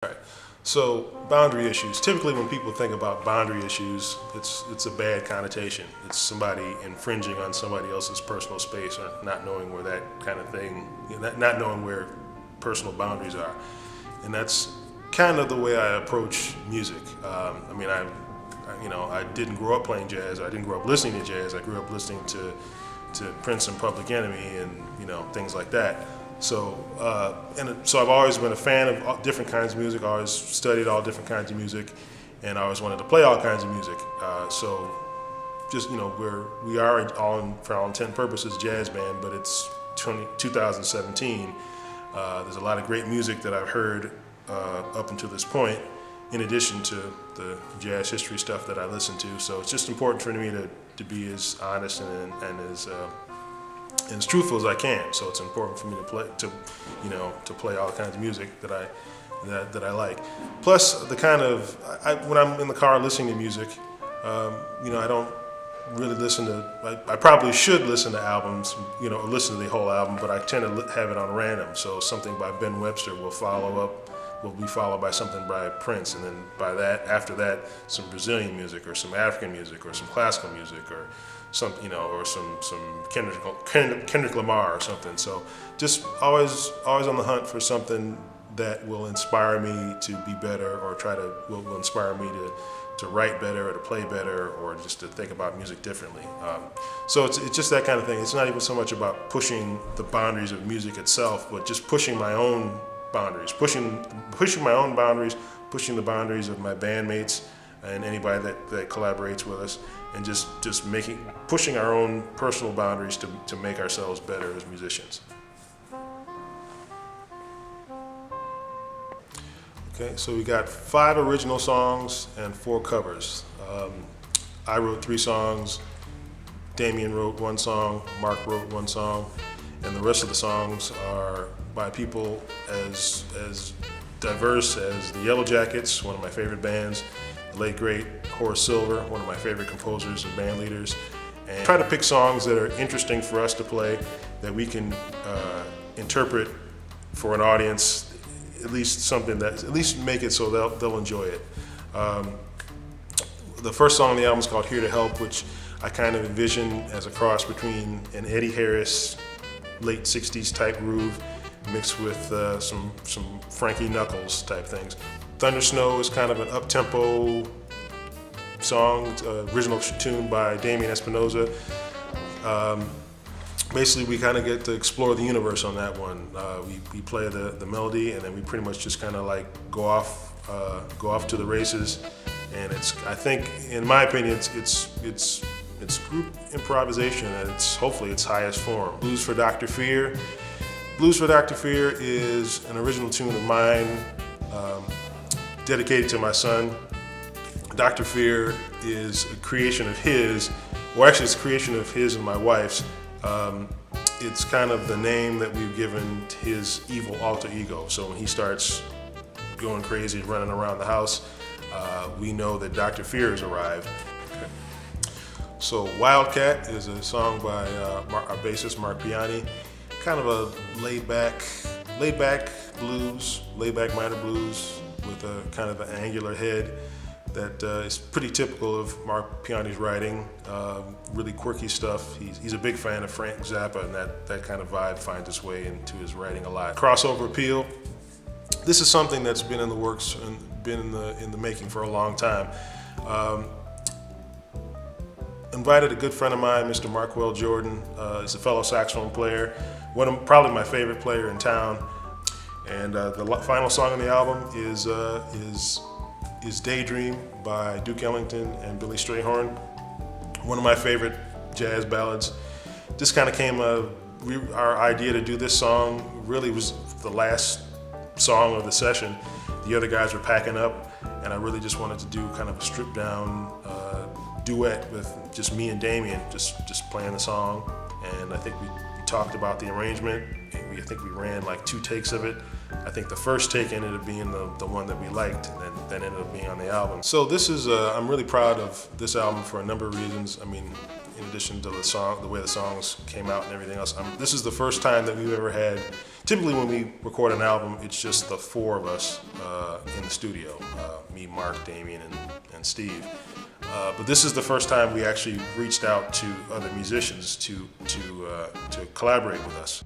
Right. So boundary issues. Typically when people think about boundary issues, it's a bad connotation. It's somebody infringing on somebody else's personal space or not knowing where that kind of thing, not knowing where personal boundaries are. And that's kind of the way I approach music. I didn't grow up playing jazz. I didn't grow up listening to jazz. I grew up listening to Prince and Public Enemy and things like that. So I've always been a fan of all different kinds of music. I always studied all different kinds of music, and I always wanted to play all kinds of music. We are all, for all intent and purposes, jazz band, but it's 2017. There's a lot of great music that I've heard up until this point, in addition to the jazz history stuff that I listen to. So it's just important for me to be as honest and as truthful as I can. So it's important for me to play all kinds of music that I like. Plus, when I'm in the car listening to music, I don't really listen to. I probably should listen to albums, or listen to the whole album, but I tend to have it on random. So something by Ben Webster will be followed by something by Prince, and then after that, some Brazilian music or some African music or some classical music or some Kendrick Lamar or something. So just always on the hunt for something that will inspire me to be better, or will inspire me to write better or to play better or just to think about music differently. So it's just that kind of thing. It's not even so much about pushing the boundaries of music itself, but just pushing my own boundaries, pushing my own boundaries, pushing the boundaries of my bandmates and anybody that collaborates with us, and just pushing our own personal boundaries to make ourselves better as musicians. Okay, so we got 5 original songs and 4 covers. I wrote 3 songs, Damien wrote 1 song, Mark wrote 1 song, and the rest of the songs are by people as diverse as the Yellow Jackets, one of my favorite bands, the late great Horace Silver, one of my favorite composers and band leaders, and try to pick songs that are interesting for us to play, that we can interpret for an audience, at least make it so they'll enjoy it. The first song on the album is called Here to Help, which I kind of envision as a cross between an Eddie Harris late 60s type groove mixed with some Frankie Knuckles type things. Thunder Snow is kind of an up-tempo song, original tune by Damien Espinosa. Basically, we kind of get to explore the universe on that one. We play the melody, and then we pretty much just kind of like go off to the races. And I think, in my opinion, it's group improvisation at hopefully its highest form. Blues for Dr. Fear. Blues for Dr. Fear is an original tune of mine, dedicated to my son. Dr. Fear is a creation of his, or actually it's a creation of his and my wife's. It's kind of the name that we've given to his evil alter ego. So when he starts going crazy, running around the house, we know that Dr. Fear has arrived. Okay. So WILDCAT is a song by our bassist Mark Piani. Kind of a laid back minor blues with a kind of an angular head that is pretty typical of Mark Piani's writing. Really quirky stuff. He's a big fan of Frank Zappa, and that kind of vibe finds its way into his writing a lot. Crossover appeal. This is something that's been in the works and been in the making for a long time. Invited a good friend of mine, Mr. Markwell Jordan. He's a fellow saxophone player, probably my favorite player in town. And the final song on the album is Daydream by Duke Ellington and Billy Strayhorn. One of my favorite jazz ballads. This kind of came, our idea to do this song really was the last song of the session. The other guys were packing up, and I really just wanted to do kind of a stripped down duet with just me and Damien, just playing the song. And I think we talked about the arrangement, and I think we ran like 2 takes of it. I think the first take ended up being the one that we liked, and then ended up being on the album. So this is, I'm really proud of this album for a number of reasons. I mean, in addition to the way the songs came out and everything else, this is the first time that we've ever had Typically when we record an album, it's just the four of us in the studio, me, Mark, Damien, and Steve. But this is the first time we actually reached out to other musicians to collaborate with us.